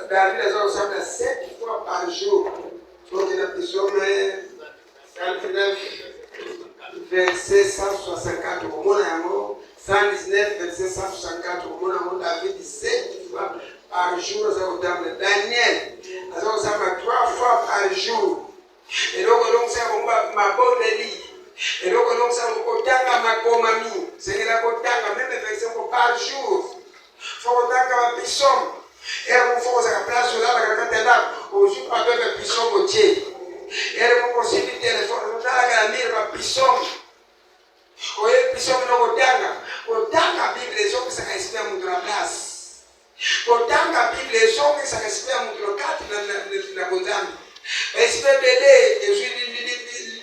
David a usado 7 fois par jour. Donc il a psalm 49, verset 164 au Monamo, 119, verset 164 au Monamo. David 7 fois par jour. Daniel a usado 3 fois par jour. Et donc on ma bonne lit. Et donc on a ma comami. C'est qu'il a même verset par jour. Faut que psalm. Era kufoza place là la katenda oju pa bebe pison motie era ko possible téléphone na la mire pa pison oye pison no kodanga bible so que ça respect mu na place kodanga bible so que ça respect mu na kati na gonzambi respect bele eju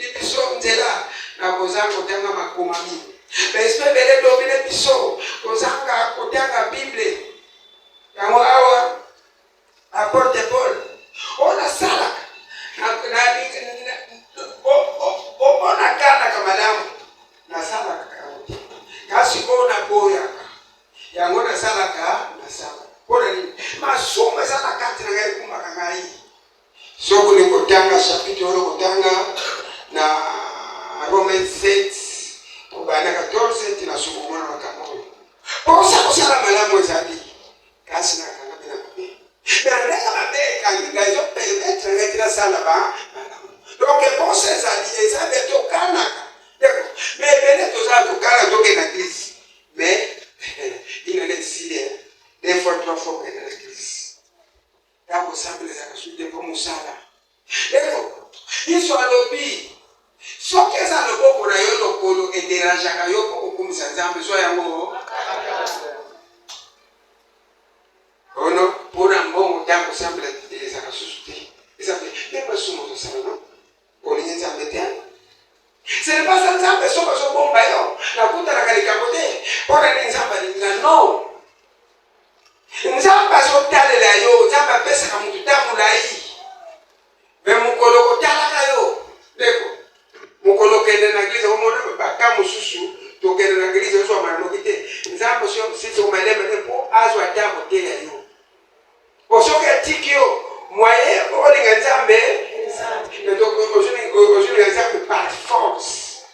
li pison ndela na gonzambi kodanga makomami respect bele domine pison kozanga kodanga bible yango awa apporte Paul ona sala ona kana kamalamu na sala kasi ona boya yango na sala na sala pona ni masoma sala kati na ngai kumaka ngai soko ni kotanga chapitre oro kotanga na Romains 7 kubana 14 tina soko mwana wakamo posa kusala malamu ezali kasi na kanga bina mabe mais mabe quand les gens permettre de ça là-bas donc pour ces alliés ça veut dire kana d'accord mais venez tous à tout kana donc en église mais il ne laisse pas des fois 3 fois dans l'église là vous savez les actions de comme ça là d'accord ils sont à l'obi ce que ça le beau pour ailleurs le polo et dérange à yo pour comme ça ça besoin yango oh non, pour un bon temps, semble des actions. Et ça fait, même pas sous mon salon, on y est en métier. Ce n'est pas ça, ça fait son bon baillon. La goutte à la calicapote, pour un exemple, non. Nous avons pas son tas de la yo, nous avons pas fait ça comme tout à moulaï. Mais mon colo, t'as la yo. D'accord. Mon colo qui est dans l'église, au monde, pas comme sous. Donc, dans l'église, on soit malnoquité. Nous avons si on m'a dit, pour azoter à côté la yo. Osoka tikio moyen olinga nzambe donc aujourd'hui nzambe par force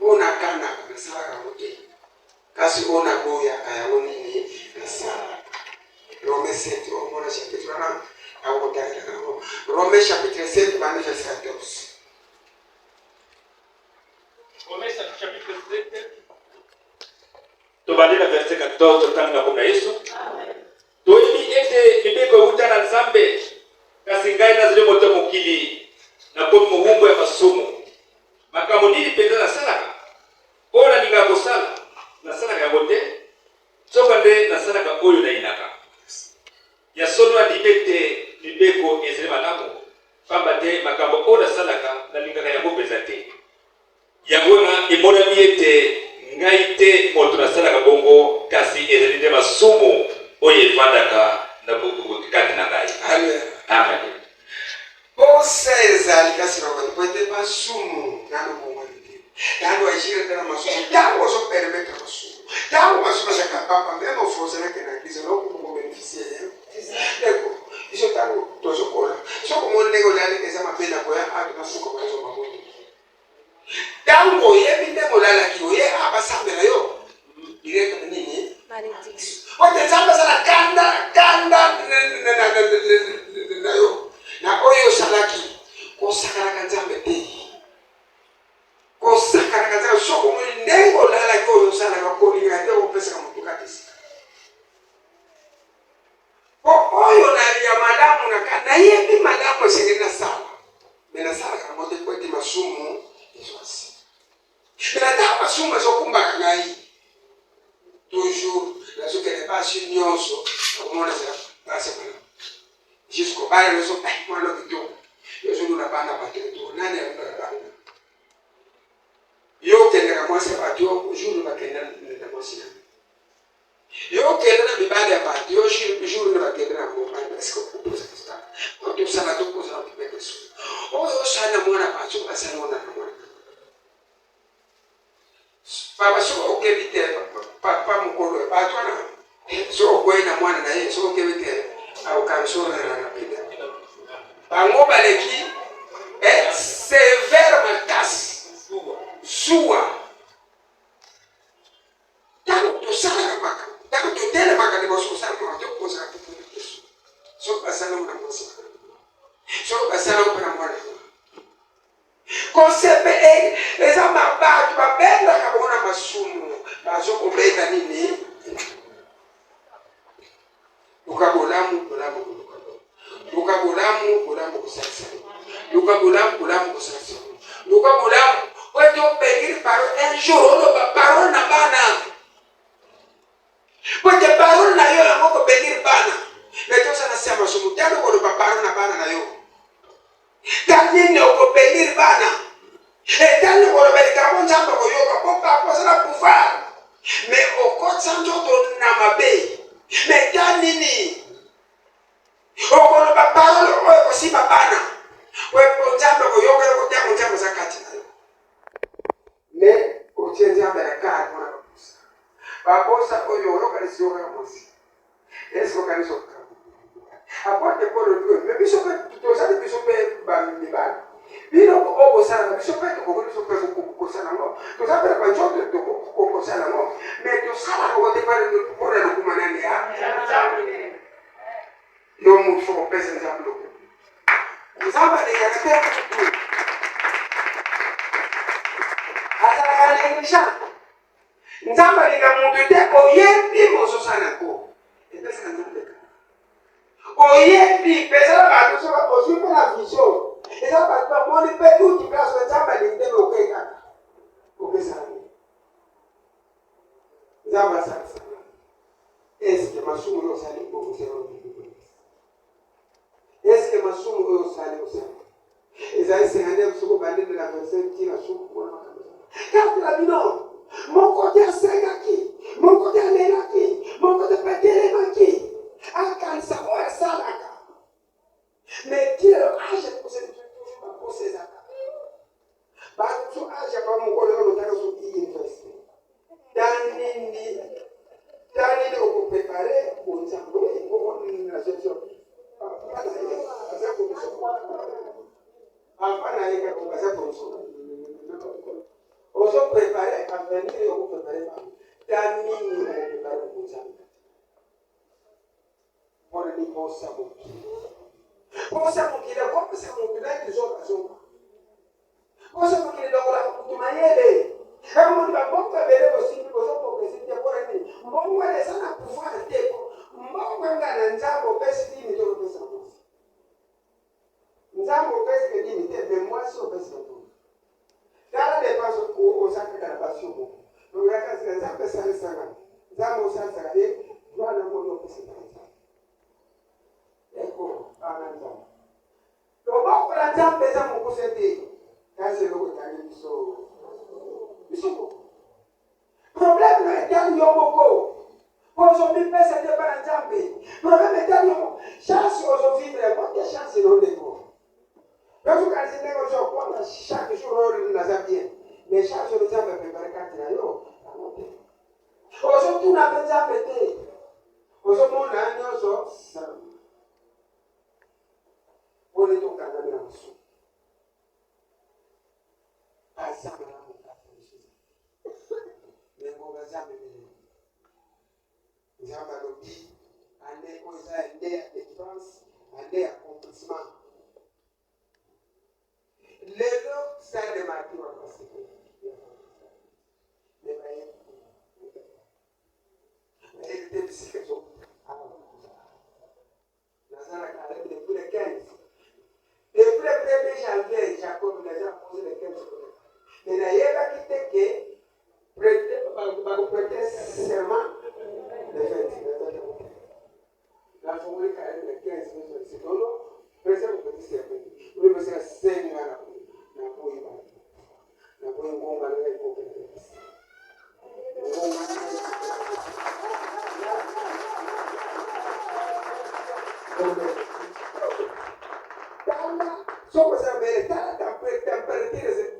ona kana kasala wote kasi ona boya ayoni ni kasala Romains 7 on a chapitre 1 au kotaka Romains chapitre 7 verset 14 Romains chapitre 7 tobandika verset 14 tanga kwa Yesu amen. Toimi ete mibeko utana nzambe kasi ngai na zile moto mukili na kwa muhumbo ya masumu makamo nili penda na salaka ora ninga kosala na salaka ya bote soka nde na salaka oyo na inaka ya sono andibete mibeko ezele malamu pamba te makamo ora salaka na lingaka ya bopeza te yangona imona miete ngai te moto na salaka bongo kasi ezele nde masumu oye fandaka na buku kati na gai amen amen Poseza alikasira kwa kwete masumu nano bomwalite nano ajira kana masumu tango so permettre masumu tango masumu saka papa même force na kana kizo no ko bénéficier d'accord iso tango tozo kola so ko mon nego lale kesa mapenda kwa atu masuko kwa so mamundi tango yebinde molala kiyo ye abasambela yo direct nini malédiction wote samba sana kanda na yo na oyo salaki ko sakara kanzambe te ko sakara kanzambe soko mwendengo lala ko salaka ko linga te o pesa kama tukatisi oyo na ya madamu na kana yebi madamu singina sala mena sala kama mote kweti masumu iswasi mena ta masumu so kumbaka ngai toujours la ce qu'elle n'est pas sur nyonso au monde ça passe par jusqu'au bas le so moi le bidon yo so na bana ba teto nani ba yo tendeka moi c'est pas yo jour ba kenda na mosina yo kenda na bibada ba yo jour na ba kenda na mo parce que pour ça on tout ça na tout pour ça on peut ça oh yo sana mwana ba so ba sana mwana papa so okay vite papa mukolo ba twana so kwenda mwana na yeye so okay vite au kama jour rapide. Bango baleki et sévère makasi. Suwa. Tango tosala maka. Tango totele maka liboso osala maka tokoza ka liboso. Soko basala mona mosi. Soko basala mona mona. Konsepe eza mabatu babenda kabona masumu. Bazoko benda nini? Lukabolamu kusasa. Lukabolamu kusasa. Lukabolamu weto pegiri paro un jour lo parole na bana. Weto parole na yo ngoko pegiri bana. Leto sana sema sumu tano ko parole na bana na yo. Tani ko pegiri bana. Tani ko belika monja ko yo ko pa sana pouvoir. Mais au côté santo to na mabe. Mais tani okono ba parole o ko si babana we ponjamba ko yokere ko tamo njamba zakati nayo mais o tjenja bela ka ko na ba bosa o yo yokere si yokere mosi eso kan so ka apote ko lo do mais biso to sa de biso pe ba mi ba bino ko o bosa na biso pe ko biso pe ko sana no to sa pe ba njoto to ko sana no mais to sala ko te pare no ko na ko manani ya no mu fo pesa nzambe ko nzambe de yakate ko azala kana ngisha nzambe de ka muntu te ko yebi moso sana ko pesa nzambe ka o yebi pesa ba to so o su na vision eza ba to mo ni pe tu ti place nzambe de nde ko ka ko pesa nzambe sa est-ce que masumu yo sali ko ko est-ce que masumu yo sali ko eza sengane ko bande de la verset qui la soupe pour la carte la bino mon côté sengaki mon côté lenaki mon côté pétele maki akan sa o salaka mais qui le âge pour ces toujours pour ces actes ba tu âge pas mon côté no ta so invest Dani ko préparer pour nzambe ko na gestion Afana yeka ko basa ponso. Oso préparer à venir ko préparer pas. Dani ni préparer pour nzambe. Pour ni posa mo. Posa mo kile ko posa mo kile toujours raison. Posa mo kile donc la kutumayele. Kama ni babonga bele osindi bozo ko kesindi kwa nini? Mbongo ile sana kufuata teko. Mbongo ngana nzambo pesi dini to pesa. Nzambo pesi ke dini te mais moi si on pesi to. Dala de paso ko osaka kana pasio mo. Donc ya kasi nzambo pesa sana. Nzambo sasa de bwana mo no pesi. Eko ananza. Donc ba ko la nzambo pesa mo ko sete. Kasi lo ko tani so problème est dans Yomoko. Aujourd'hui, personne n'est pas en Zambie. Problème est dans Yomoko. Chance aux vivre, moi, des chances non d'écho. Donc, quand c'est négocié, chaque jour, on a Zambie. Mais chaque jour, on a préparé quand il y a eu. Aujourd'hui, on a fait Zambie. Aujourd'hui, on a un autre. On est donc à la maison. Pas Zambie. Nzamba lobi ane oza ende ya défense ende ya accomplissement lelo ça de marqué wa pasiko mais elle était psychique nazara kale depuis le 15 depuis le 1er janvier Jacob n'a pas posé le 15 mais d'ailleurs qui était que prêter serment de fait. La formule carrée de 15 minutes, c'est tout. Président le petit serment. Vous le mettez à 5 mois là. La bouille va. La bouille va mal avec vos pères. Só para saber, tá temperatura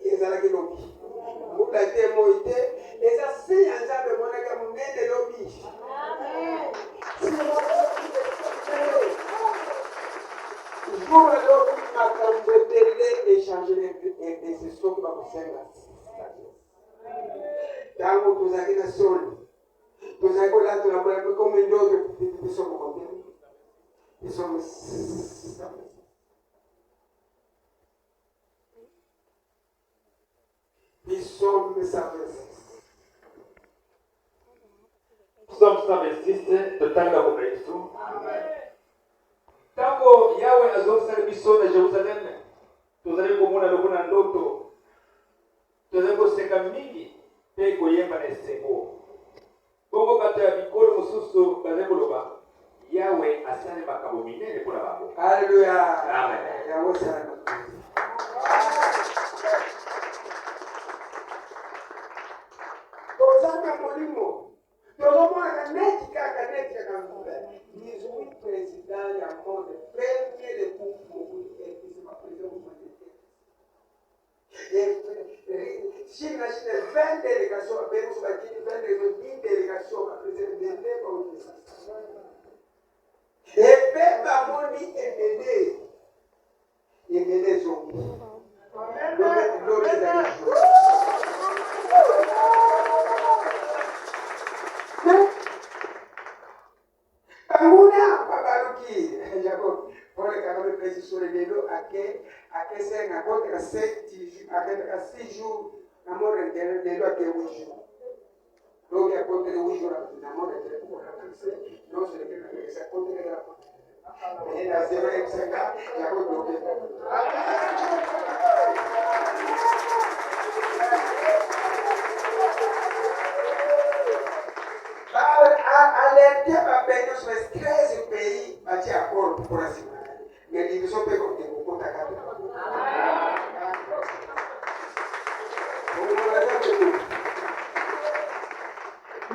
essa aqui no bicho. Muda de moite, essa sim anja de monaga munene no bicho. pour l'autre makambo télé échanger les décisions qui va vous faire tango tozali na soli tozali kolatula moyembe comme ndoto biso mokote biso Psalm 126 totanga kwa Yesu. Tango yawe azosali biso na Jerusalem tozali komona lokuna ndoto tozali koseka mingi pe koyemba na esengo bongo bato ya bikolo mosusu bazali koloba yawe asali makambo minene mpona bango. Haleluya. Amen. Yawe sana. Tozanga molimo tozomona neti kaka ngule nizui president ya monde premier de kufu ekisema president China 20 délégations à Bérou, 20 délégations à président de l'État. Et peuple a moni Emene Zongi. Amuna babaluki Jacob pour le cas de précision de l'eau à que 5 à contre 7 à 6 jours na mort interne de l'eau à 8 jours. Donc à contre 8 jours na mort interne pour la cancer non c'est que ça contre la et la 0,5 Jacob bloqué. Alerter ma peine sur 13 pays bâtis à accord pour la cible. Mais ils sont pas comme des beaucoup d'accordés.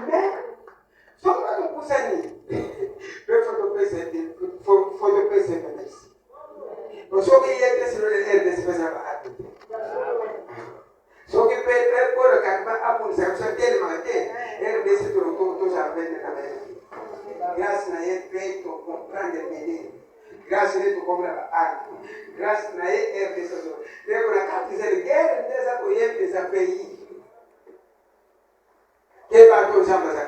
Mais, sauf que nous poussons, il faut te payer merci. Parce qu'il y a des sur les airs de ce faisant à tout. Sauf que peut-être pour le cas de Apple, ça va tellement bien. RDC tout j'avais de la main. Grâce à elle, paye pour comprendre les médias. Grâce à elle, pour comprendre la grâce à elle, RDC. Mais pour la carte de guerre, des appuis des pays. Quel bateau j'en ai à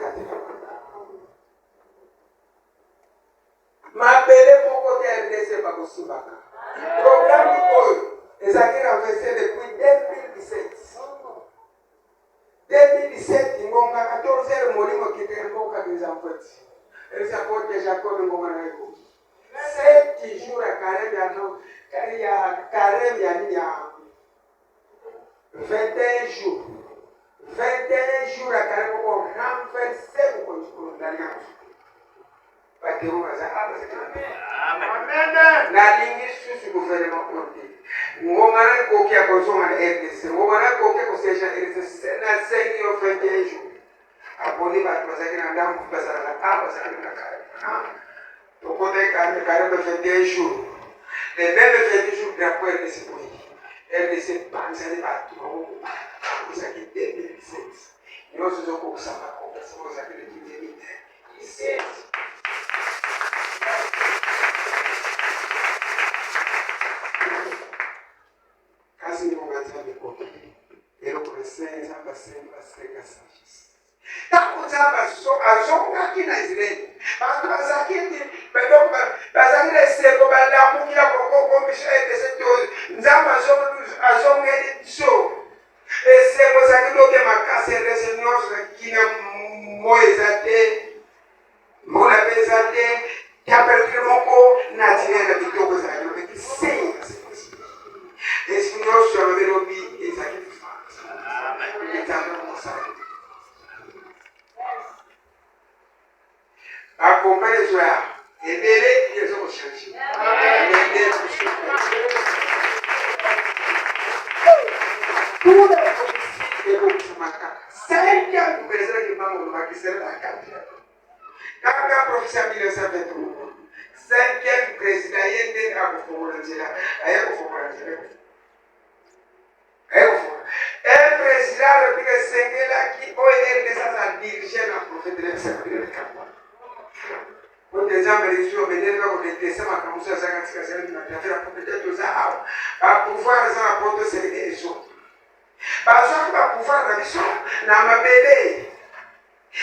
m'appeler pour côté RDC, pas possible. Programme du pôle, les acquis renversés depuis 2017. 2017, il y a 14 heures, molimo qui était un peu comme des enfants. Elle s'apporte Jacob et Momarego. 7 jours à Carême, il y a 21 jours. 21 jours à Carême, on renverse pour l'alliance. Amen. La ligne sous le gouvernement compté. Ngomara kokia konsoma na RDC. Ngomara kokia kosesha RDC na 21 jours. Aboni ba bazaki na ndamu bazala na bazaki na kare. Tokote kare 21 jours. Les mêmes 21 jours d'après RDC pour RDC banzali ba tout. Bazaki 2017. Nous sommes au Kusama ko bazaki de 2017. Kasi ni mwangaza mikono. Ero kuresenza baseka sagesse. Tangu zamba azonga kina Israeli. Bantu bazakiti bedoko bazakile seko balamukia kokoko mishede seto nzamba azonga so. Seko zakiloke makase resenyos kina moezate. Mona bezate tapelkire moko naturel bitoko zakiloke kisenga. E Signore sono verobi e sacrifici. E tanto accompagna i suoi e deve che sono scelti. Tu deve che non manca. Sei anche per che mamma non va che serve la cambia. Cambia profezia 1921. Cinquième président yende akufuranjira ayakufuranjira un président repika sengela qui oer de sa diriger la prophète de la kamba pour des gens mais sur mais des gens qui étaient ça ma comme ça katika sehemu na tafira biso na mabele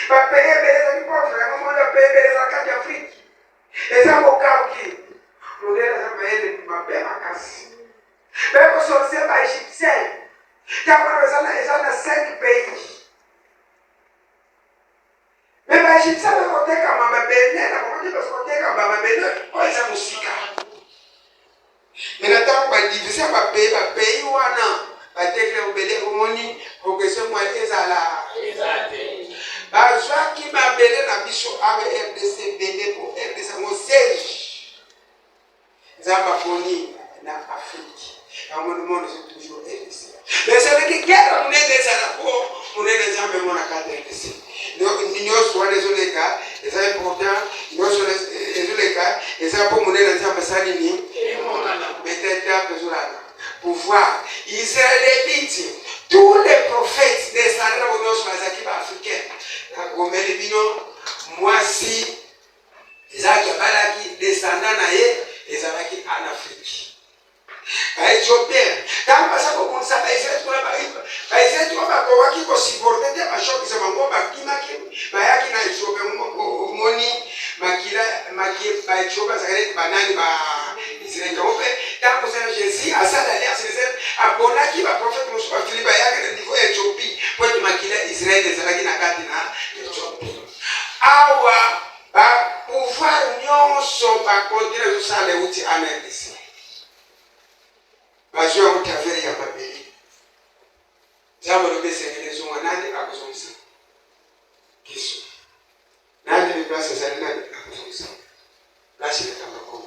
bapeye beleza bipofre mamondo apeye beleza kati Afrique eza mokauki modele eza mayele mabe makasi beko sorcier ba égyptien ntango eza na 5 pays me ba égyptien bakotekama mabele na bakoki bakotekama mabele oyo eza mosika me na ntango badivise bapeyi wana batekele obele omoni progression mwa ezala bazwaki mabele na biso abe RDC bele po RDC mo siège nzambe aponi na Afrique yango le monde c'est toujours RDC mais c'est que guerre munene ezala po munene nzambe mona kati RDC nyonso wana ezoleka eza important nyonso ezoleka eza po munene nzambe asali nini peut-être ezolaka pouvoir israélite tous les prophètes descendants de nos mazaki africains na gomeli bino mwasi ezaki balaki descendant na ye ezalaki en Afrique Éthiopien tant pasa ko kunsa ba Israël ba Israël to ba ko waki ko supporter de ba shock za mango ba kimaki ba yaki na Ethiopia moni makila ba Ethiopia zakare banani ba Israël donc tant que ça Jésus a ça l'alliance Israël a bonaki ba prophète musu ba Philippe yaki na niveau Éthiopie pour makila Israël ezalaki na kati na Ethiopie awa ba pouvoir nyonso ba continuer to sale uti anelisi bazwa mutaveri ya mabeli jambo lobesengelezo nani akuzungisa kisu nani ni klasa za nani akuzungisa basi kama kwa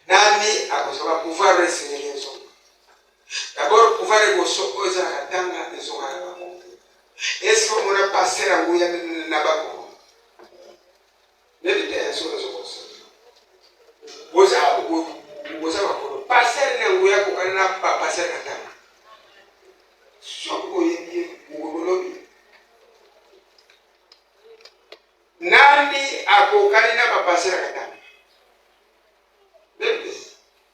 nani akuzwa pouvoir resengelezo d'abord pouvoir goso oza katanga ezonga na bako est-ce que on a passé la nguya na bako ne bite solo solo boza bakolo passer na nguya ko kana pa passer katanga soko yebi ngolobi nani akokali na ba passer katanga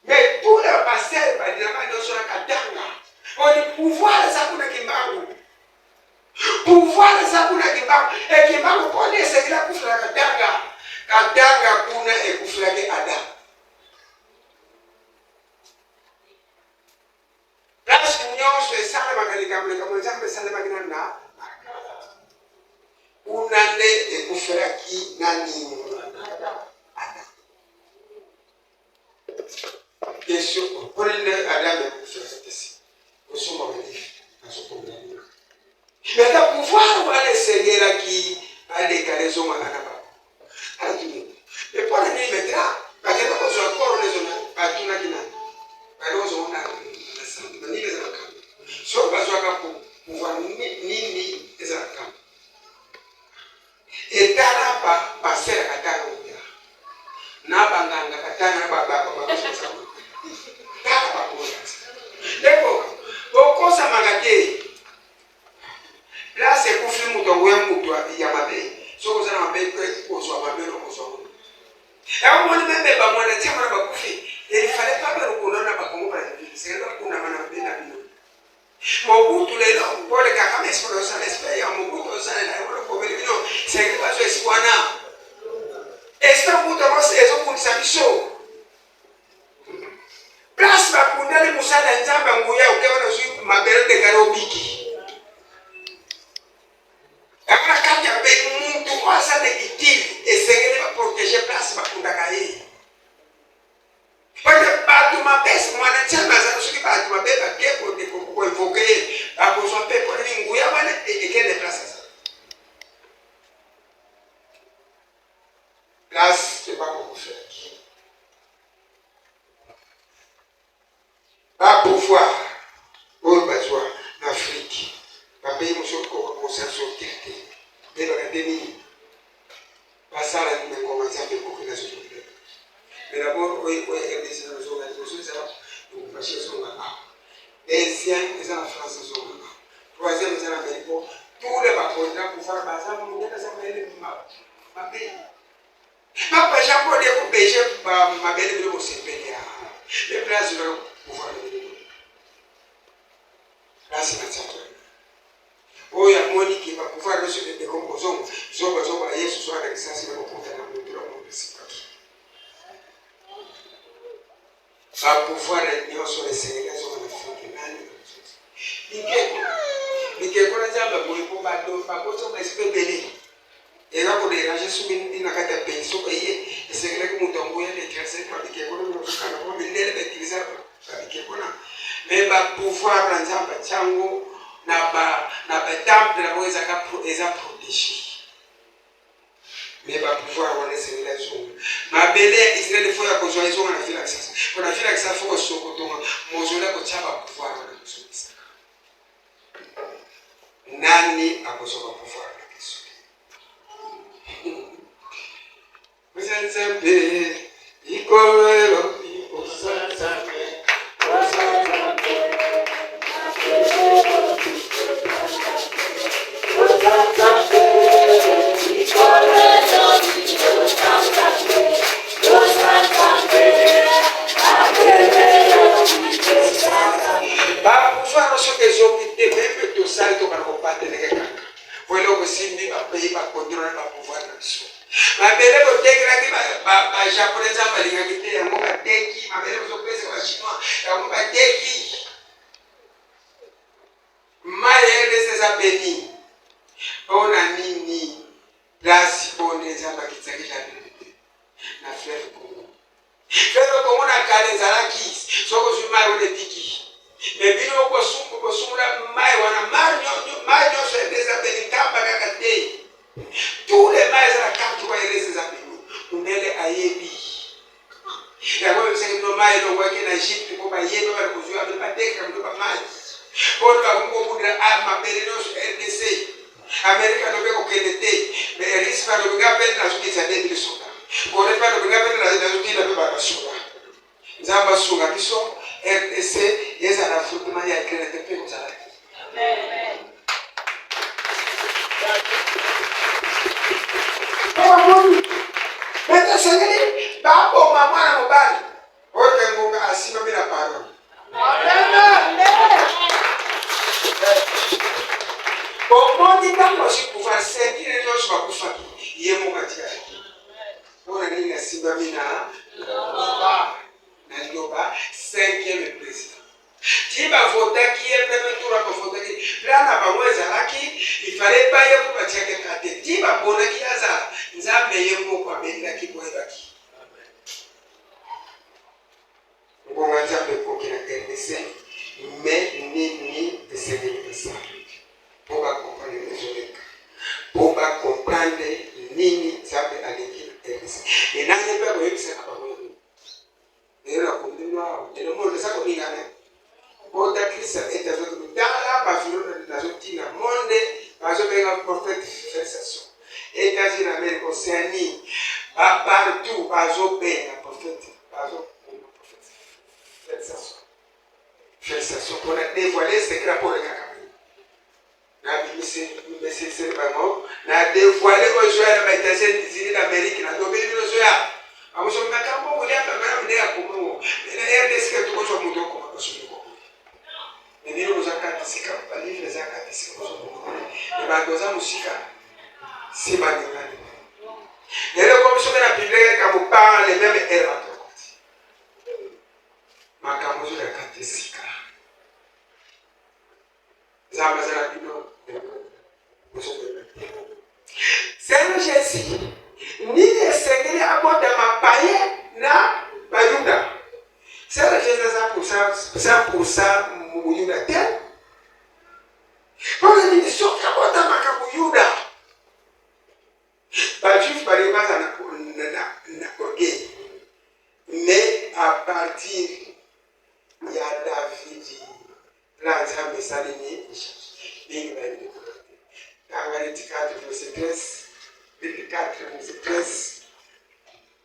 mais tout le passer ba dinama no sura katanga on pouvoir za kuna kimbangu pouvoir za kuna kimbangu e kimbangu pone sekila kufura katanga kuna e kufura ke adam Ras nyonso esala makalika muleka mwanzambe esala makinana unande ekufuraki nani ada kesho polinde adam ekufuraki osoma belief asopomba mais ta pouvoir wala seigneur qui a déclaré son manana atuni mais pour les mettra parce que nous sommes encore les zones atuna kina alors on a nini ezalaka so bazwaka pouvoir nini ezalaka etala basera katana uya na banganga katana baba tala bakoya leko bokosa magate place kufi muto muto ya mabe so kozana mabe ko so mabe ko so ya moni membe ba mwana chama ba kufi il fallait pas que reconnaître ba kongo ba c'est là qu'on a manabé na bino mobutu lelo pole kama esporosa l'esprit mobutu sana na wala ko bino c'est que pas espoana esta puta mas ezo kunisa biso place ba kundale musala nzamba nguya ukeona sui mabere de garobiki akona kanja pe muntu kwasa de itili esengele ba protéger place ba kundaka hii parce que ma best mwana chama za suki ba ma beba kepo de ko invoquer a ko so pe ko ni nguya wana e kende place c'est pas qu'on fait pas pouvoir pour besoin d'Afrique pas payer mon chose pour sortir de la demi pas ça la nous commencer à faire beaucoup de choses mais d'abord oui elle dit nos organisations ça nous passer sur là deuxième c'est en France sur là troisième c'est en Amérique tous les bateaux pour faire bazar nous on ça mais ma pays papa Jean-Paul de pêcher ma belle de mon CPA les places de pouvoir basi na tsato oya moniki ba pouvoir de se décomposer zoba Yesu soit avec ça c'est le pouvoir na mundu la mundu sipaki ba pouvoir nyo so le Sénégal zo na fiki nani nikeko na jamba ko ba do ba ko so ba spebele era ko de raje su bin na kata penso ko ye Sénégal ko mutongo ya de tracer kwa nikeko na kana ko milele be utiliser ba nikeko na mais ba pouvoir na jamba chango na ba temple na weza ka eza protéger mais ba pouvoir wana Sénégal zo ma bele Israël faut ya ko zo na fila sasa kuna fila sasa faut soko to mozola ko chaba pouvoir na kususa nani akosoka pouvoir na Yesu Mzanzambe ikolelo Mzanzambe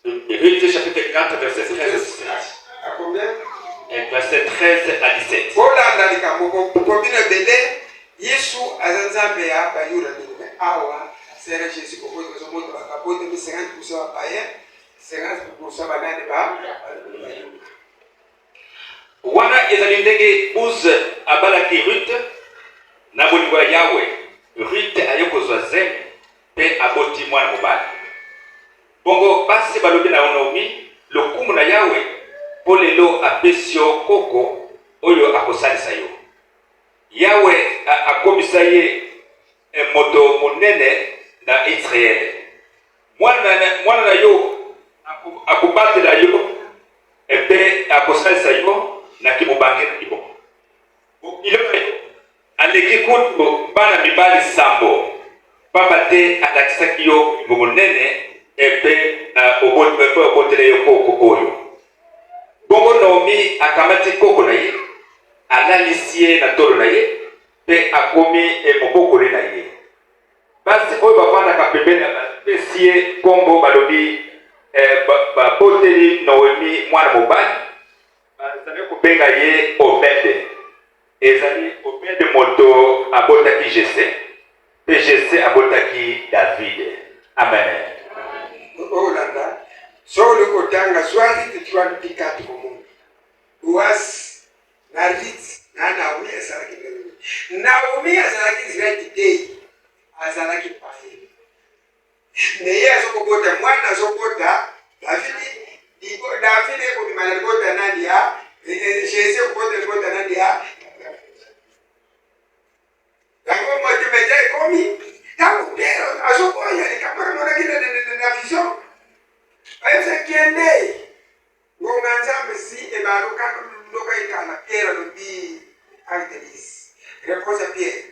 Hébreux chapitre 4, verset 13 à 17. À combien? Verset 13 à 17. Yesu azanzambe ya bayura nime awa sera Jésus ko ko so moto ba ko de 50% ba païen 50% ba nani ba wana ezali ndenge Uz abalaki Ruth na bolingo ya Yawe Rute ayokozwa zeme pe aboti mwana mobali. Bongo basi balobi na Naomi lokumu na Yawe po lelo apesi yo koko oyo akosalisa yo. Yawe akomisa ye moto monene na Israel. Mwana na yo akubatela yo epe akosalisa yo na kimubange na kibo. Ilo aleki kutu bana mibali sambo papa te alakisaki yo monene epe obotele yo koko oyo. Bongo Naomi akamati koko na ye alalisi ye na tolo na ye pe akomi mobokoli na ye. Basi oyo bavandaka pembeni bapesi ye kombo balobi baboteli Naomi mwana mobali bazali kobenga ye Obede. Ezali Obede moto abotaki Jesse pe Jesse abotaki David. Amen. Olanda so likotanga swali titwani tikati kwa Mungu uwasi na rit na Naomi azalaki Naomi azalaki zirati day azalaki paye neye azokobota mwana azokota David eko bimana likota nani ya Jesse kubota likota nani ya Yango motimeja komi tangu pero azokoya likamara mwana kile na vision ayese kiende ngoma nzambe si ebaruka ndoka ikana pero lobi Artemis reposa Pierre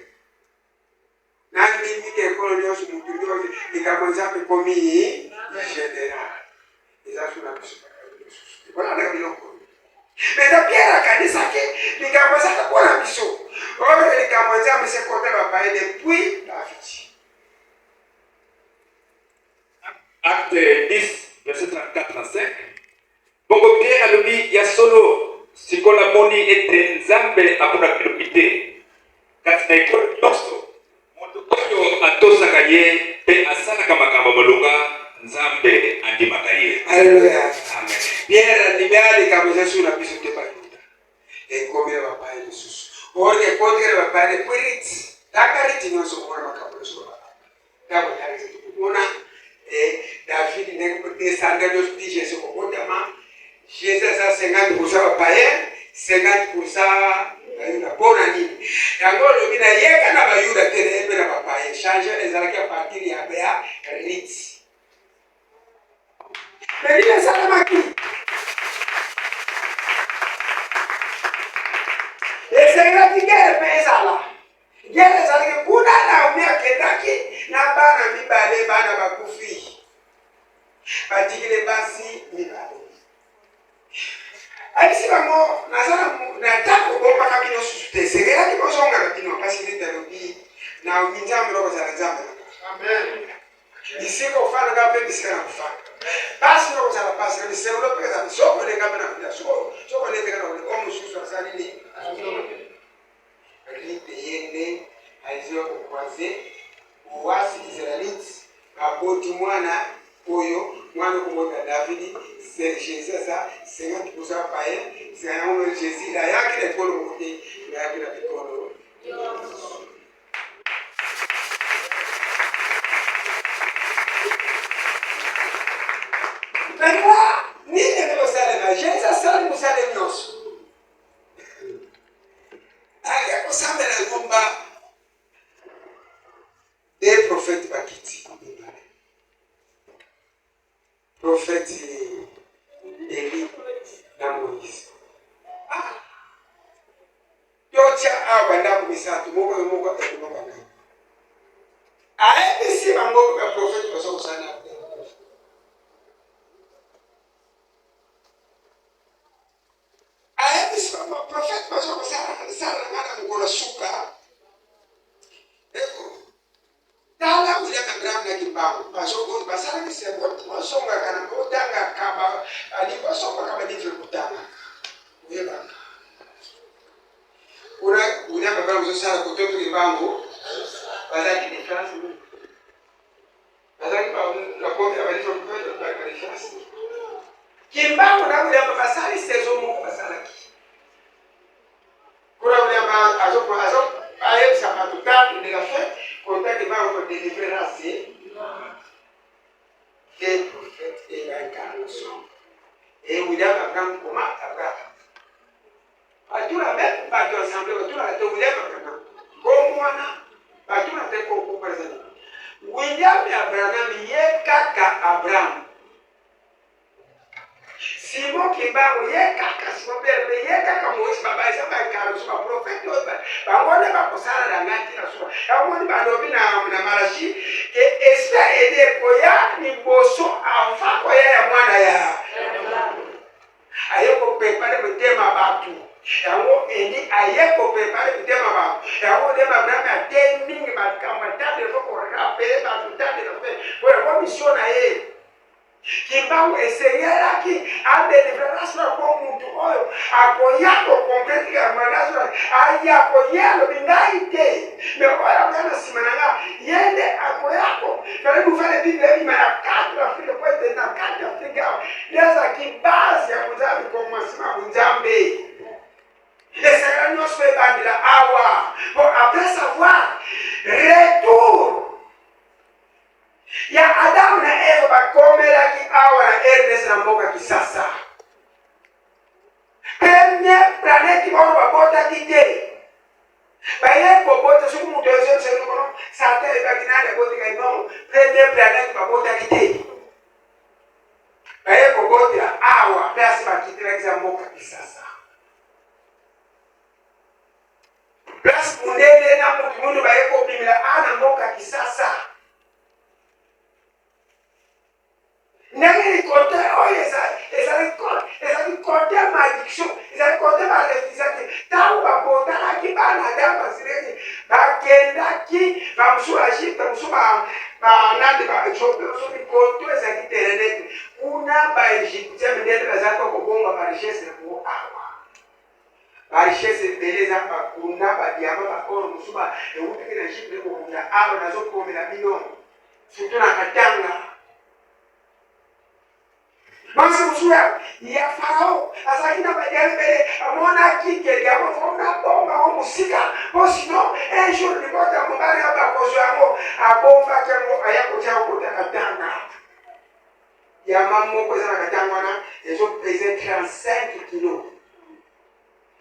nandi mike kolonio su mutudio likamonzambe komi general izasuna kusuka wala na biloko meta Pierre kanisa ke likamonza kwa biso oyo likamonzambe se kota baba depuis David. Acte 10, verset 34-35. Bongo Pierre alobi ya solo sikola moni ete nzambe apona kilopite. Kati na ekolo nyonso moto oyo atosaka ye pe asalaka makambo malonga nzambe andimaka ye. Haleluya. Amen. Pierre andimali kamoza suna biso te bayuda. Ekomela baba Yesu. Orge kotere baba ne piriti. Takariti nyonso mwana makambo so baba. Tabo tarize tukuna David n'est descendant de Jésus au Kodama. Jésus a 50% païen, 50% la bonne année. Et encore le bina yeka na bayuda tene ebe na papaye. Changer les alaki à partir ya bea rit. Mais il est salamaki. Et c'est gratuit guerre pesa là. Guerre zalaki kuna na umia kendaki na bana mibale bana bakufi. Batikile basi mibale. Alisi bango nazala na tako bomba kabino susute. Segera ki bozonga kabino kasi lita lobi na uminjamu loko za nzambe. Amen. Isiko fana gape bisikana kufana. Basi loko za basi ni seulo pesa soko le gape na kuja soko le teka na omu susu asali ni. Rite yende aizio kukwaze uwasi Israelites aboti mwana oyo mwana kumweka David Jésus sasa 50% païen c'est un homme Jésus là yake le polo mote yake la polo Maintenant ni ne lo sale Jésus sale mo sale nyonso aya ko sambe na ngomba des prophètes bakiti prophète Élie na Moïse. Yocha abanda kumisatu moko ekumabana. Aebisi bango ba prophète baso sana. Aebisi bango prophète baso sana ngana mkola suka. Eko Tala William Abraham na Kimbangu, basoko basara kisebo, basonga kana kotanga kaba, ali basonga kaba different kutanga. Uyeba. William Abraham sosara kutoka Kimbangu, bazaki difference. Bazaki ba na kopi aba different kutoka ba difference. Kimbangu na William basari sezo mu basara ki. Kura William azo aye sapato prophète et l'incarnation. Et William Abraham, comment Abraham? Tout la même, pas de l'assemblée, tout la de William Abraham. Comme moi, tout la de Coco président. William Abraham, il est kaka Abraham. Simon Kibango, il est kaka Simon Père, il est kaka Moïse, Baba, il s'appelle Carlos, le prophète, on n'est pas pour ça, la gâte, la soie. On n'est pas nommé na Malachi, et espère aider Koya, ni Bosso, enfin Koya, moi, ya. Ayeko prepare le thème à Batou. Yango eni ayeko prepare le thème à Batou. Yango thème à Abraham a timing bakamata de faut rappeler Batou de le fait. Pour la mission na ye. Kimbangu essayer là qui a des différences pour muntu oyo. Akoya ko comprendre que mandazo aya koya lo bingaite. Mais oya kana simananga yende akoya ko. Kale nous faire des bibles ma 4 Afrique pour être dans 4 Afrique. Leza qui base ya kuzabi commencement kunzambe. Les Seigneurs se fait bandila awa. Bon après savoir retour. Ya Adam na Eva bakomela ki awa na Ernest na mboka kisasa. Premier planète ba babota kite. Baye bobota suku mutu ezo se kono Satan ba kinale boti kai non. Premier planète babota kite. Baye bobota awa place ba kite na mboka kisasa. Place mundele na mutu mundu baye ko bimila ana mboka kisasa. Nagari côté oh esa côté malédiction esa côté malédiction tawo bapota na kibana dama sireki bakenda ki bamsurashi bamsuba nande ba chope so bi côté esa kiterene kuna ba Egyptien ndele bazako kobonga ba richesse ko awa ba richesse beleza ba kuna ba diama ba oro musuba ewuti na Egypte ko kuna awa nazo komela bino futuna katanga. Mansa musura ya Farao azakina bajale amona kike ya mafona bomba o musika o sino un jour ni bota mbali aba kozo yango abomba kemo ayako chao kutakatanga ya mammo ko zana katanga na ezo pèse 35 kg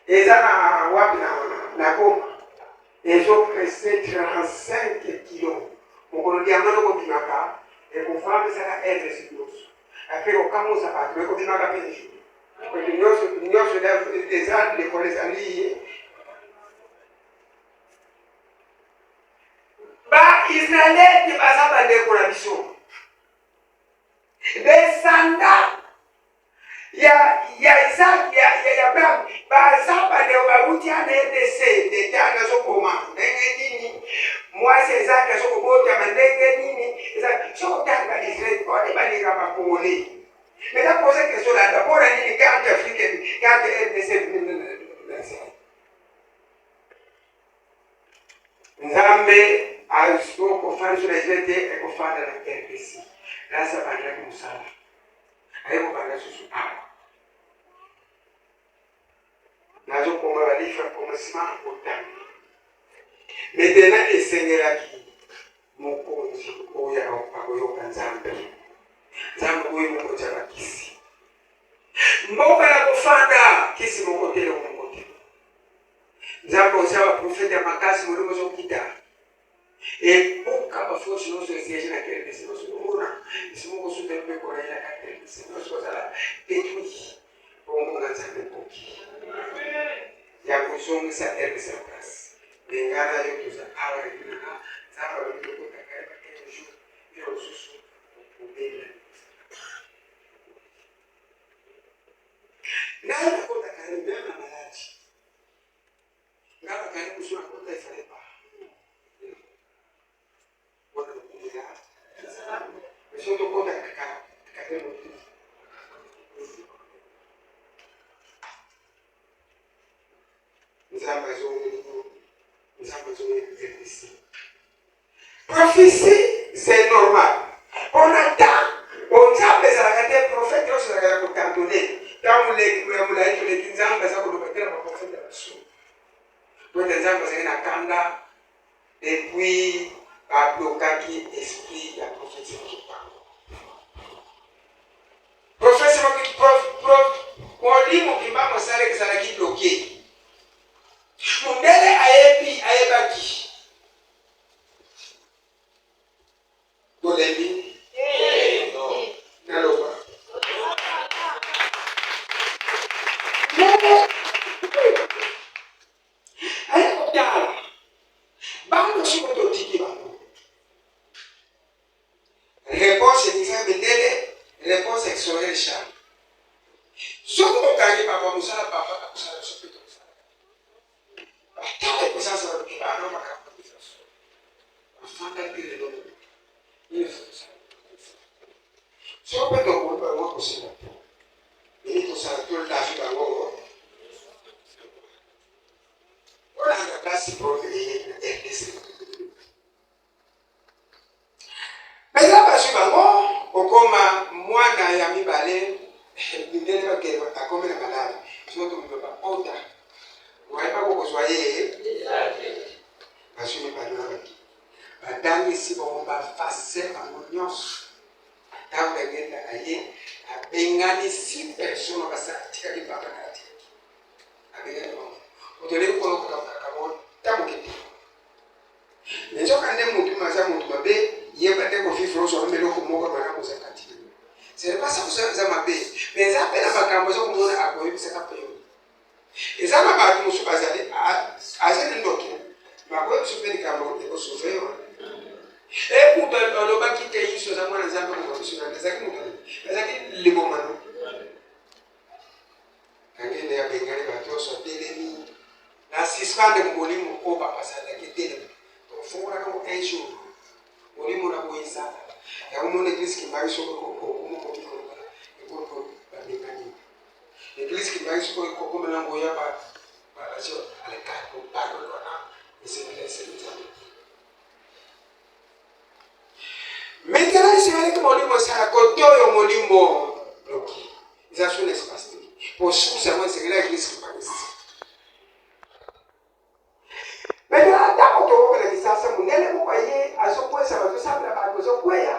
ezana wapi na Goma ezo pèse 35 kg mukolo dia mano ko bimaka e kufamba saka Everest Plus. Après, on commence à partir, mais on a peine de jouer. L'union se lève des arts, les collèges alliés. Bah, Israël, qui passe à la décoration. Descendants, il y a Isaac, il y a Abraham. Bah, ça, bah, il y a Outia, des terres de ce moment. Moi, c'est Isaac, qui est au bout de la main, Isaac, je regarde l'Israël, on est pas les gars pour voler. Mais là, poser une question là, d'abord, on dit les cartes africaines, cartes RDC. Nzambe, a eu pour faire sur les aides et pour faire de la RDC. Là, ça va être comme ça. Allez, on va aller sur ce pas. Nous avons commencé à faire commencement au temps. Maintenant, le Seigneur qui mukonzi oya akoyoka Nzambe. Nzambe oyo mukonzi abakisi. Mboka na kufanda kisi mokotele mokotele. Nzambe osaba profete makasi mulimo zokita. Epuka bafosi noso esiyeje na kele desi noso muna. Isimuko sute mpe kora ila kakele desi noso zala petui. Pongo na Nzambe poki. Ya kusongisa RDC place. Bengana yote za awa rekina zaba walioko takariba kesho pia ususu ubele. Ngala kota karibu na malaji. Ngala karibu sura kota ifalepa. Wana kumira. Meshoto kota karibu. Nzamba zongo. Prophétie, c'est normal. On attend, on a besoin de prophètes, on se regarde pour cantonner. Quand vous les gens, ça vous le mettez dans le prophète de la sous. Pour des gens, vous avez un kanda, et puis, à bloquer l'esprit de la prophétie qui parle. réponse exorée Charles. Ce qu'on gagne papa musala papa kusala sopito kusala. Batale kusasa kwa no makapa kusasa. Afanga kile ndo. Ile kusala. Sopito kwa ngo kusala. Ile kusala tu ndafi kwa ngo. Ora anga kasi profe RDC. Meza bashibango okoma mwana ya mibale ndele bakero akome na malari soto mbepa ota waipa kokozwa ye basumi badona baki badangi sibo ba face amonyos tamba ngenda aye abengani si persona basatika libaka kati abengani otole ko kamo tamuketi Nenzo kande mutu maza mutu mabe yebate ko fifro so mbele ko moko bana ko zakati. C'est pas ça vous za mabe. Mais ça pena makambo so kumona akoyi bisaka peyo. Eza mabatu musu bazali azene ndoki. Makoyi so pena kambo ko so feyo. E mutu aloba kite yiso za mwana zambe ko so na zaki mutu. Zaki libomano. Kangene ya bengani bato so telemi. Na sispande mbolimu ko papa sala kitele. Fora no enjo olimo na boisa ya umone Kristo kimaiso ko babikani Kristo kimaiso ko na ngoya ba sio aleka ko paro na ese maintenant c'est avec molimo ça ko toyo molimo loki isa sous l'espace pour sous ça moi c'est là Kristo kimaiso Maintenant, dans le monde de l'État, c'est mon élève, vous voyez, à ce point, ça va tout ça, là-bas, vous voyez,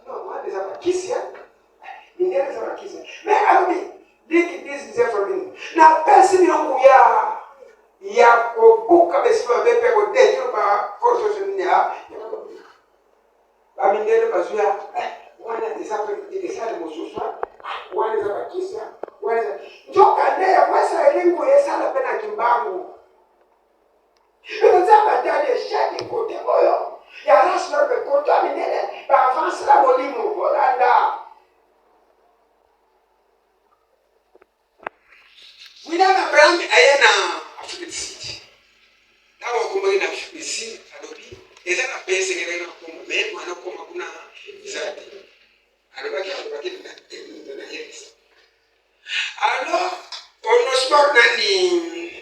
non, moi, les amis, qui c'est? Les élèves, ça va qui c'est? Mais, alors, dès qu'ils disent des informations, la personne, il y a beaucoup de choses qui peuvent être par force de l'État. La minère, parce que, on a des affaires, des salles de mon soir, on a des affaires qui c'est? Donc, moi, ça, il y a ça, la peine à Kimbago. Nzamba dali eshaki kote moyo ya rasma be kote minene ba avance la molimo bolanda William Abraham ayena Afrique City dawa kumbe na Afrique City alobi eza na pesa ngene na kuma me mwana kuma kuna zati alobaki na yes alors on sport nani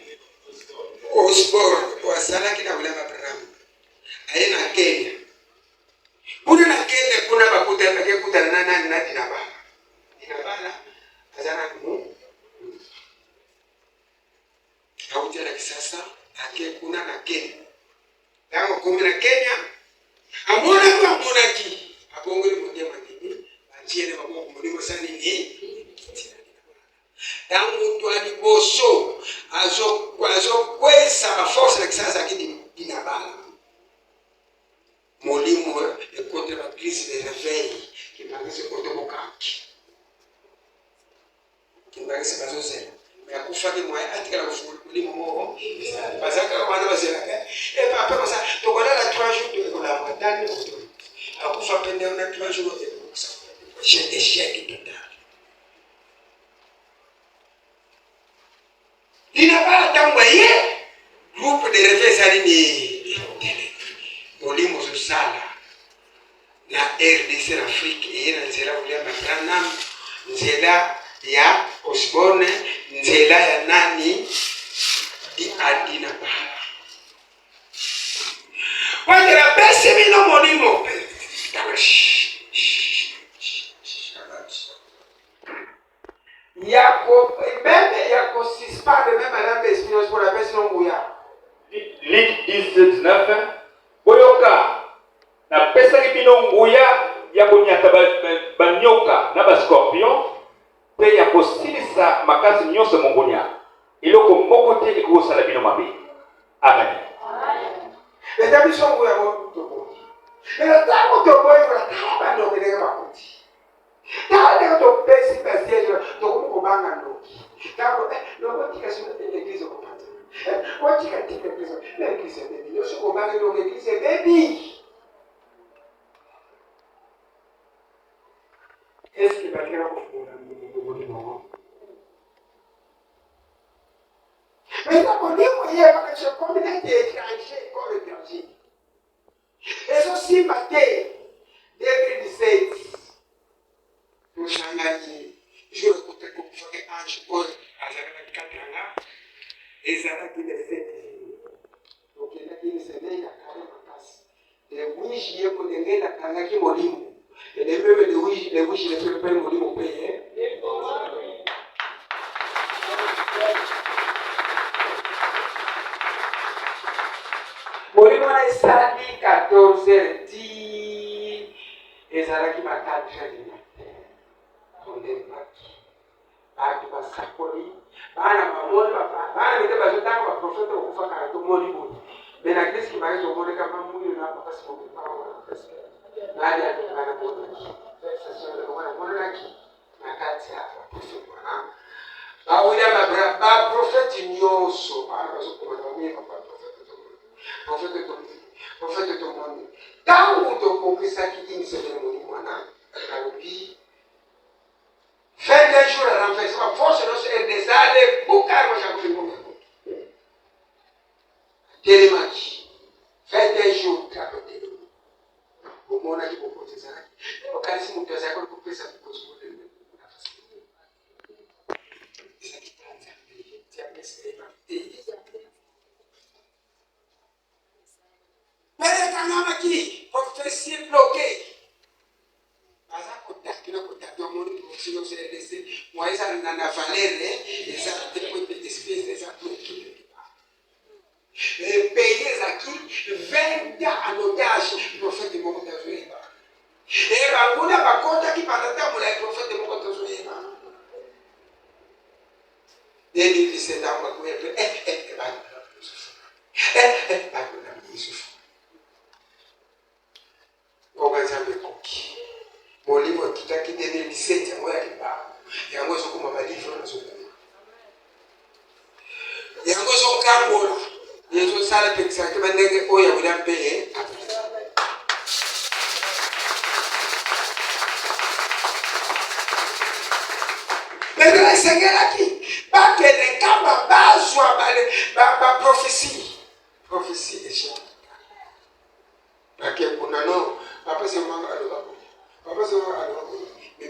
au sport wa sala kina William Abraham ayena Kenya kuna Kenya kuna bakuta peke kuta na nani na dinabala azana mu auti la kisasa ake kuna na Kenya tango kumi na Kenya amona ki abongole mundia madini achiele maboko mulimo sana ni tangu twali boso azo kwesa force la kisasa kidi dinabala molimo e contre la crise des réveils qui m'avait côté bokaki qui m'avait se bazoze mais akufa ki moi atikala molimo mo bazaka wana bazela et papa comme ça to kola la 3 jours de kola madani akufa pende na 3 jours de ça j'ai échec total dinabala tamwaye groupe de réveil salini molimo zusala na RDC l'Afrique et na nzela William Abraham nzela ya Osborne nzela ya nani di adina bala wande la bese mino molimo Yako même yako suspend même madame Espinosa pour la personne Mouya Ligue 19 boyoka na pesa kipino nguya ya kunyata banyoka na ba scorpion pe ya kosilisa makasi nyonso mongonya iloko moko te ikusa la bino mabe amen l'établissement Mouya mo to et le temps to boy pour la bando de makuti Tale to pesi pesi to ko banga ndo. Tabo no botika sio l'église ko pata. Botika tika l'église baby. Yo sio ko banga ndo l'église baby. Est-ce que kera kufuna mulimo esa mulimo ye bakasha kombinate kanje kore kanje eso simba te David said Mushangani jure kuteko kufake ange kore azakana katanga ezalaki le fete okendaki lisenenga kare makasi le wish ye kodengela kangaki molimo et même le wish les fait pas molimo paye molimo na esali 14 ezalaki makadre alimentaire ondemaki bato basakoli bana bamoni bana bete bazotanga baprofete okufa kala tomoni boni me na kristo bayezo omoneka mamuyo napakasi mokipawa nali atokana monaki monaki na kati ya baprofete wana bawulia baprofete nyonso bana bazokomana bamie profete tomoni ntango tokokisaki inisele moni mwana alobi 22 jours à renversement, force de se descendre, boucar, moi j'ai voulu Télémachi, 22 jours, tu as côté de nous. Au moment où on a dit beaucoup de ça, au cas où tu as dit que ça peut se faire, ça qui t'a dit, tu as pensé à mais quand on a dit, prophétie bloquée. Kila kutatua mwoni kusio CDC mwaiza na valere eza depois de despesa eza bloqué payer aqui venda en otage prophète de Moko Tazoeba et bakuna bakota ki patata mula prophète de Moko Tazoeba dès que c'est dans ma couille bakuna Yusuf oganzambe koki molimo kitaki 2017 yango ya kibao yango ezokoma balivre nazokoma yango ezokangola ezosala pekisaki bandenge oyo yabulia mpe maintenant esengelaki bakende kamba bazwa baprophétie echec bakekuna no apesi omanga alobako papa se va alors mais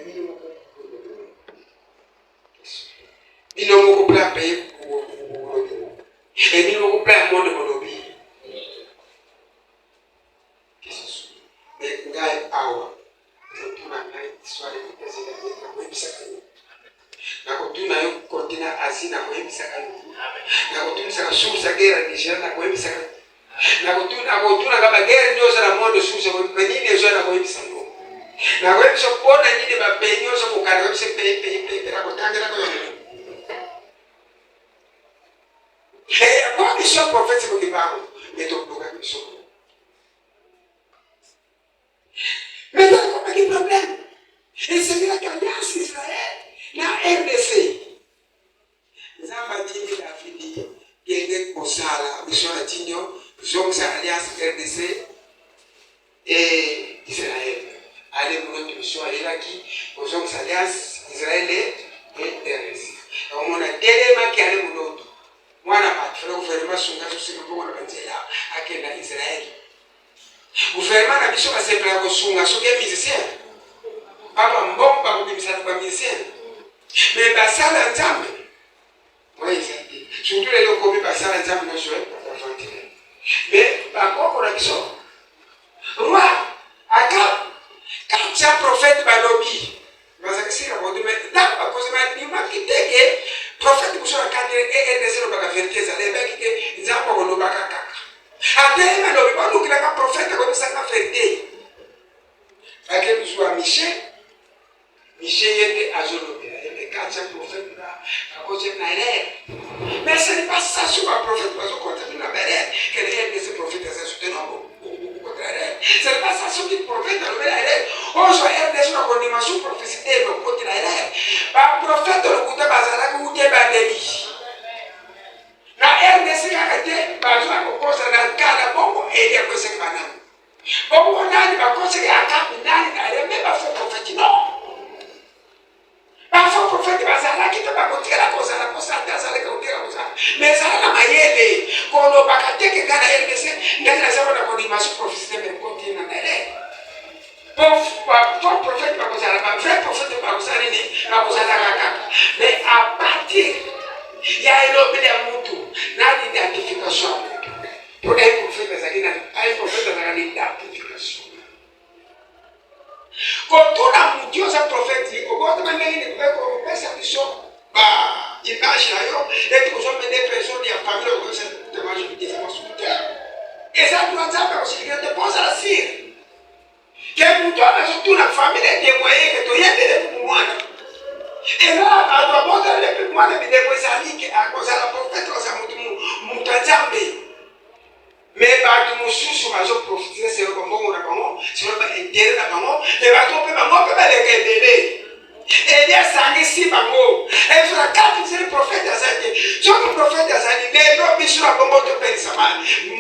minimum plan payer pour et minimum plan monde monobi qu'est-ce que mais ngai awa tuna ngai histoire de pesa na kuibisaka na kutuna yo kontina asina kuibisaka na kutuna saka susa gera Nigeria na kuibisaka na kutuna kama gera ndio sana monde susa kwa nini ndio na kuibisaka na wewe usipona nini mapenyo sio kukana wewe pe na kutangira kwa wewe kwa kisha profeti mkibao yeto kutoka kisho mais donc comme quel problème et c'est là qu'alliance Israël na RDC zamba dini la fidi yende kosala mission tinyo zomsa alliance RDC et Israël allez pour notre mission à l'Iraki, aux hommes alliances israéliennes et RSI. On a tellement qui allait pour l'autre. Moi, on a pas fait le gouvernement sur le cas où on a pensé là, à quel Israël. Le gouvernement a dit que c'est pour la sur les musiciens. Pas un bon, pas un musicien. Mais ça l'ensemble. Oui, surtout les locaux, mais ça l'ensemble, nous jouons pour la frontière. Mais par contre, on a dit ça. Roi, à cap. Quand tu as prophète balobi, mazakisi na bodu mais là à cause de ma kiteke prophète kusha kadire et desero baka vérité za leba kike nzamba ko lobaka kaka ate ma lobi ba lukila ka prophète ko bisaka vérité ake bizwa Michel yende azolobi et quand tu as prophète là à cause de naire mais ce n'est pas ça sur un prophète parce qu'on continue na belle que les de ces prophètes ça soutenir ce n'est pas ça sur le prophète dans le bel aujourd'hui RDC na condamnation prophétique no côté là ba prophète le côté bazala ku te bandeli na RDC kakate bazwa ko kosa na kala bongo elia ko se banana bongo nani ba kosa ya kapi nani na remember for prophet no prophète bazala qui te va côté la cause la constante azala côté la cause mais ça na mayele kono bakate ke kana ele se ngana sawa na condimation prophétique même côté na ele pour prophète bazala ba vrai prophète bazala ni bazala kaka mais à partir ya ilo bile mtu na identification pour un prophète bazala un prophète bazala ni identification quand on a mon Dieu sa prophétie au bord de ma main il peut qu'on passe à mission bah image là yo et que j'emmène des personnes qui a famille au sein de majorité sur terre et ça doit ça aussi que te pose à la cire que mon Dieu a surtout la famille des moyens que tu y a des moi et là à toi bon les moi de des moyens que à cause de la prophète ça mon tajambe mais bato mosusu bazoprofitise selo kombongo na bango selo baintere na bango me bato mpe bango mpe baleka ebele eli asangisi bango ezala kati seli profete aza te soki profete azali lelo biso na bongo topelisa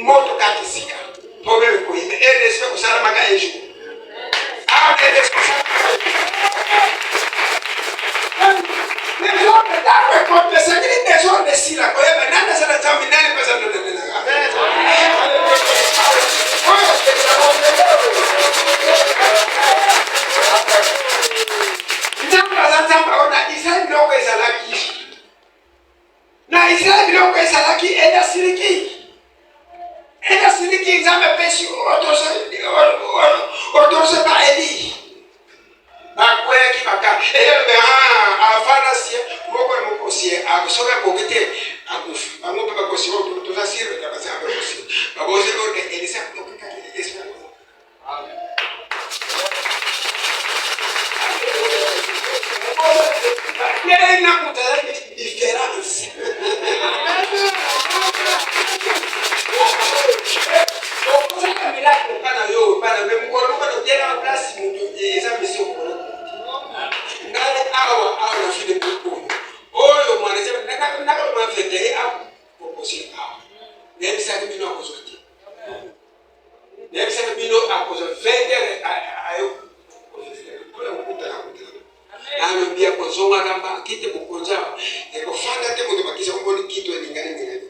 moto kati sika mpo bebe koyime erespe kosalamaka ejour erespe pesangili besoin de sila koyeba nani azala nzambe nani mpe aza na Israël biloko ezalaki eda siliki nzambe pesi otose ba Eli bakweyaki baka elebe avana sie moko ya mokosie soki akoki te akufi bango mpe bakosi toza sire ya basi abakosi babozi oyo elisa okekaki esprit il y a une différence. Anambia kuzonga kamba kite kukunja ekofanda te mutu bakisha kumboni kitu elingane ngene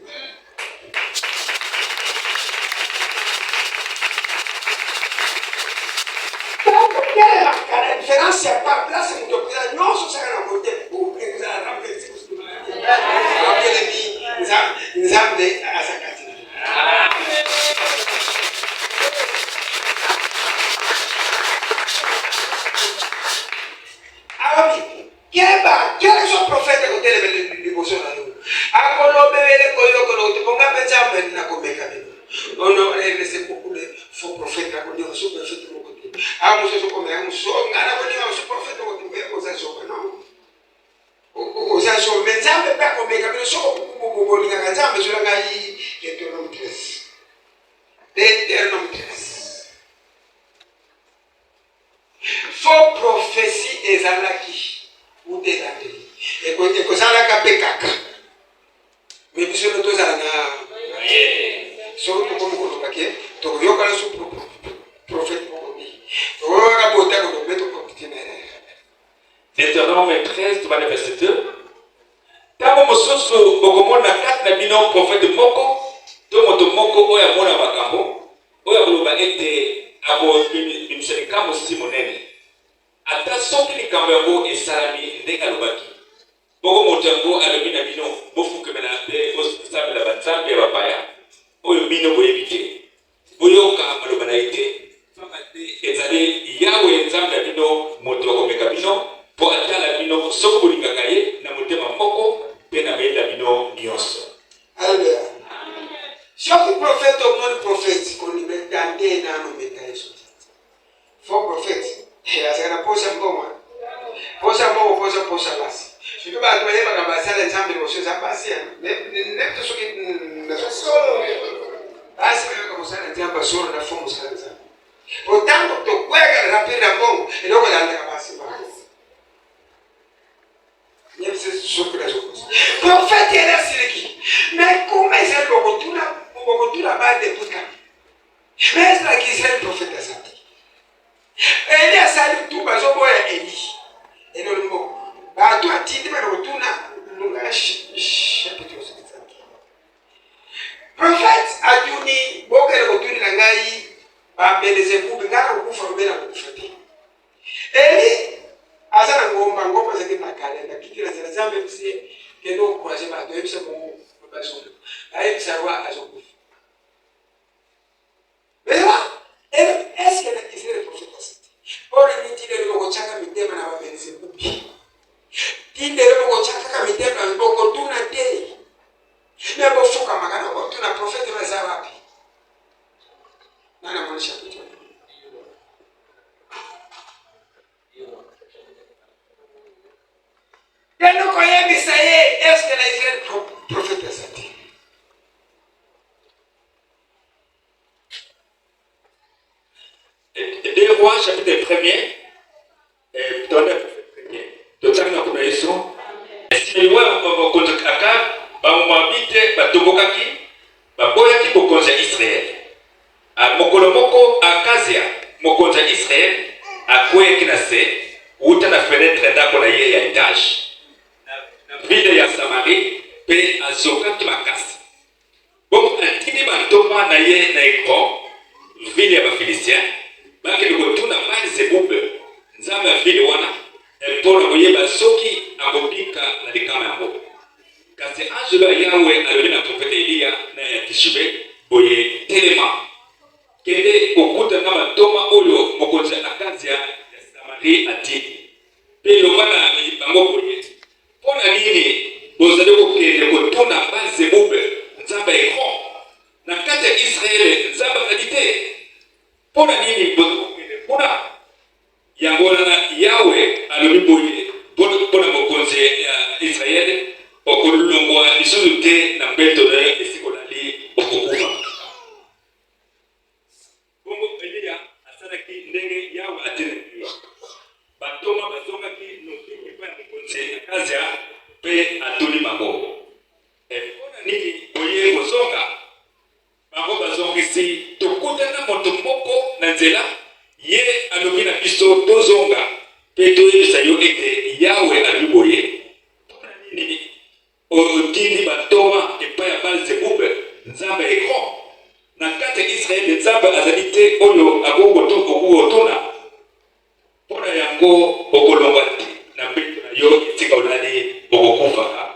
la différence ya pas place mutu kwa nyonso saka na kote pour exala rampe siku akele ni nzambe asakati quel sont prophètes côté les dévotions là akolo bele koyo te ponga pensa men na komeka bino ono laisser beaucoup de faux prophètes là côté faux prophètes mon côté ah moi je comme un so ngana ko ni faux prophètes côté mais aux ajo non aux ajo mais ça me pas komeka bino so ko bolinga kanza mais je la ngai Deutéronome 13 faux prophétie ezalaki ou des ateliers et que ça la capé caca mais puis sur le dos à la sur le comme on paquet donc yo quand le prophète pour lui on va monter pour mettre au conteneur Deutéronome 13 tu vas le verset 2 tango mosusu bokomona kati na bino prophète moko to moto moko oya mona makambo oya koloba ete abo bimiserikamo si monene ata soki likambo yango esalami ndenge alobaki boko moto yango alobi na bino bofukemela mpe bosambela banzambe ya bapaya oyo bino boyebi te boyoka maloba na ye te pamba te ezali yawe nzambe ya bino moto akomeka bino mpo atala bino soki bolingaka ye na motema moko mpe na mayele ya bino nyonso. Alléluia. Chaque prophète au monde prophète qu'on y met dans des nanos métaïs. Faux prophète. Et là, c'est un poche à moi. Poche à moi, poche à basi. Je peux pas trouver ma campagne les gens de choses à passer. Même tout ce qui ne sont solo. Ah, c'est comme ça, les gens passent sur la forme de ça. Pourtant, tu peux rapide à bon et donc on a la capacité. Il c'est ce que les choses. Prophète, il est là, c'est qui. Mais comment ils ont beaucoup la base de tout cas. Mais c'est là qu'ils sont le prophète à ça. Eli asali tu bazoboya Eli. Et le mot. Ba tu atindi ba nzambe bisi kendo encourager bato yebisa mu bazungu ayebisa roi azokufa beba est-ce que na Israël prophète ora ni tile loko chaka mitema na wabenzi kubi tinde loko chaka mitema loko tuna te na bofuka magana ko tuna prophète baza wapi nana mwisha kitu Tendo kwa yebisa ye est-ce que na Israël prophète asati Deux Rois, chapitre 1er, totanga kuna Yesu. Esimewa contre Akab, bamwabite batobokaki, baboyaki bokonzi ya Israel. Mokolo moko Akazia, mokonzi ya Israel, akweki na se, uta na fenêtre ndako na ye ya etage. Na ville ya Samarie, pe azokaki makasi. Bon, atini batoma na ye na Ekron, ville ya Bafilistien, baki likotuna mali sebube nzambe afili wana mpona koyeba soki akobika na likama yango kasi angelo ya Yawe alobi na profete Eliya na ya Tishibe boye telema kende kokuta na batoma oyo mokonzi Akazia ya Samarie atini pe lobana bango boye mpona nini bozali kokende kotuna mali sebube nzambe Ekron na kati ya Israele nzambe azali te pona nini pona yangola na Yawe alobi boye pona mokonzi ya Israel okolongwa lisusu te na mbeto na esikolali okokufa bongo Eliya asalaki ndenge Yawe atenaki batoma bazongaki nokiki pa mokonzi Akazia pe atuli bango pona nini boye kozonga bango bazongisi tokutana moto moko na nzela ye alobi na biso tozonga pe toyebisa yo ete Yawe alobi boye mpona nini otindi batoma epai ya Baal-Zebub nzambe Ekron na kati ya Israele nzambe azali te oyo akokotuna mpona yango okolongwa te na mbeto na yo etika olali okokufaka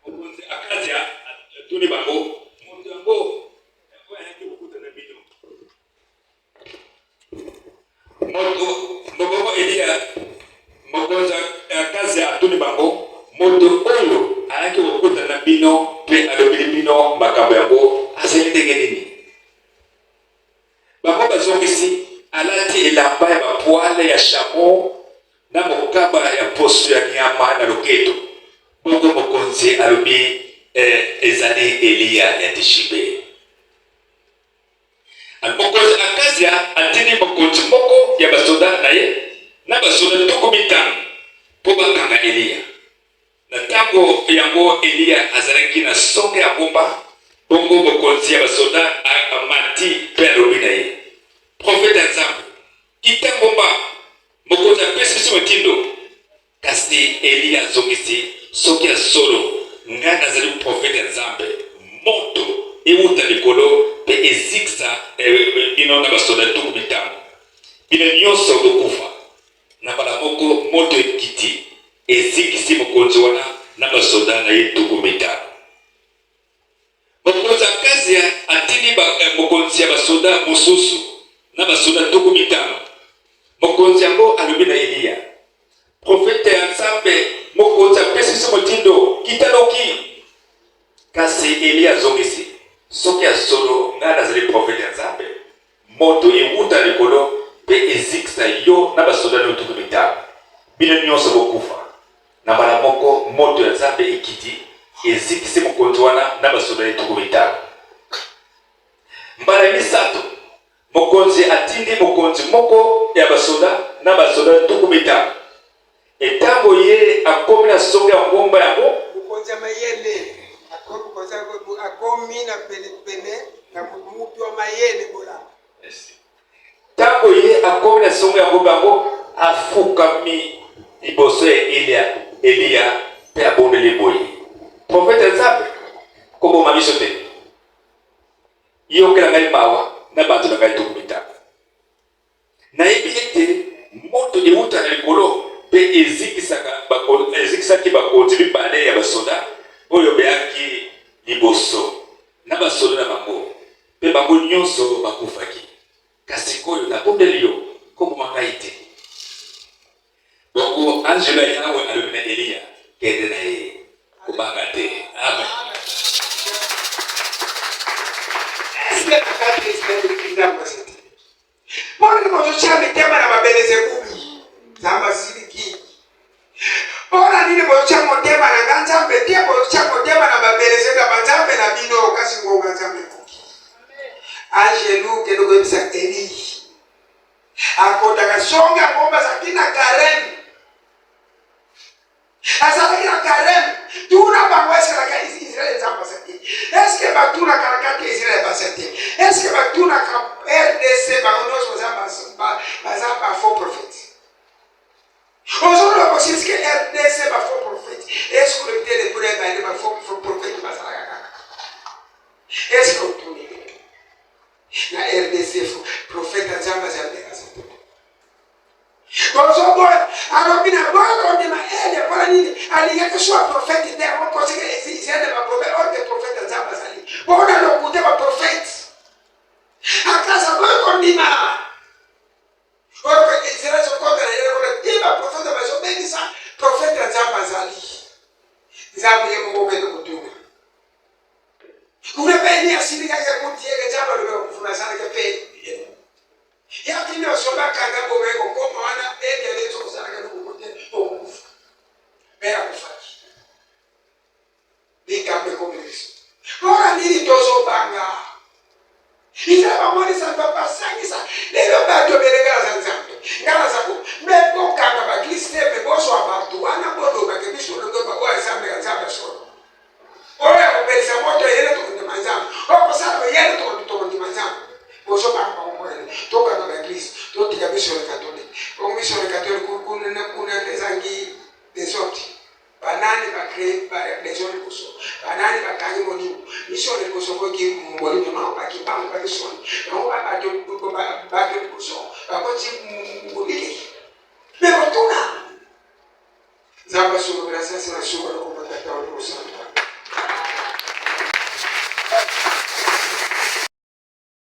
mokonzi Akazia atuni bango moto yango moto Eliya mokonzi Akazia atuni bango moto oyo ayaki kokuta na bino pe alobeli bino makambo yango azali ndenge nini bango bazongisi alati elamba ya bapoale ya shamo na mokaba ya poso ya nyama na loketo bongo mokonzi alobi ezali Eliya ya Tishibe mokonzi Akazia atindi mokonzi moko ya basoda na ye na basoda 50 mpo bakanga Eliya na ntango yango Eliya azalaki na songe ya ngomba bongo mokonzi ya basoda amati mpe alobi na ye profete ya Nzambe kita ngomba mokonzi apesi biso motindo kasi Eliya azongisi soki ya solo ngai nazali profete ya Nzambe moto ewuta likolo pe ezikisa bino na basoda 50 bino nyonso bokufa na bala moko moto ekiti ezikisi mokonzi wana na basoda na ye 50 mokonzi Akazia atindi mokonzi ya basoda mosusu na basoda 50 mokonzi yango alobi na Eliya profete ya Nzambe mokonzi apesi biso motindo kitanoki kasi Eliya azongisi soki ya solo ngai nazali profete ya Nzambe moto ewuta likolo pe ezikisa yo na basoda na 50 bino nyonso bokufa na mbala moko moto ya Nzambe ekiti ezikisi mokonzi wana na basoda na 50 mbala misato mokonzi atindi mokonzi moko ya basoda na basoda 50 etango ye akomi na songe ya ngomba yango mokonzi mayele akomi na pene na mutu wa mayele bola tango ye akomi na songe ya ngomba yango afukami liboso ya Eliya pe abondeli boye profete Nzambe koboma biso te yokela ngai mawa na bato na ngai 50 nayebi ete moto ewuta na likolo pe ezikisaka ezikisaki bakonzi mibale ya basoda oyo beyaki liboso na basoda na bango mpe bango nyonso bakufaki. Kasi koyo natondeli yo komoma ngai te. Bongo angelo ya Yawe alobi na Eliya kende na ye kobanga te. Amen. Mbona nimechochea mitema na mabeleze kumi za masiriki? Mbona nini mochochea motema na ganjambe? Tia mochochea motema na mabeleze na banjambe na bino kasi ngonga jambe kuki. Angelu kendo kwebisa Eli. Akota kasonga ngomba za kina Karen. Asa kina Karen. Tuna bangwese la Israel zamba sati. Eske batuna karakati Israel basati. Eske batuna ka RDC bagonos bazamba faux prophète. Aujourd'hui aussi est-ce que RDC ba faux prophète? Est-ce que le télé pour les ba faux prophète basala. Est-ce que tu na RDC faux prophète zamba basati. Bonjour, alors bien, bon, on dit ma aide, pour la nuit, allez, il y a que soit prophète, on pense que c'est un prophète, or que prophète dans sa basali. Bon, on a le côté ma prophète. À casa, bon, on dit ma. Or que c'est là sur contre, il y a un prophète dans ma zone, mais ça, prophète dans sa basali. Ils ont mis mon mauvais de coutume. Vous ne payez ni à Sylvia qui a coûté les gens, le vous n'avez pas payé. Yaki ndio soba kanga bobeko kwa maana ende lezo kusaka kukote okufa. Bera kufaki. Nikambe komisi. Ora nini tozo banga. Isaba mwani sa papa sangisa. Lelo bato belega zanzambe. Ngala zako. Mebo kanga ba gliste meboso abatu wana bodo ba kebisho ndo ba kwa sambe ganzamba solo. Ora obelisa moto yele to ndi manzambe. Oko sana yele to ndi manzambe. Boso banga toka dans l'église, d'autres qui avaient sur le catholique. Comme sur le catholique, on a des anguilles, des autres. Banane va créer des gens de Koso. Banane va gagner mon niveau. Mission de Koso qui m'ont dit non, pas qui parle pas de son. On va battre le Koso. On va dire mobile. Mais retourne. Zamba sur le grâce, c'est la chose qu'on va t'attendre au centre.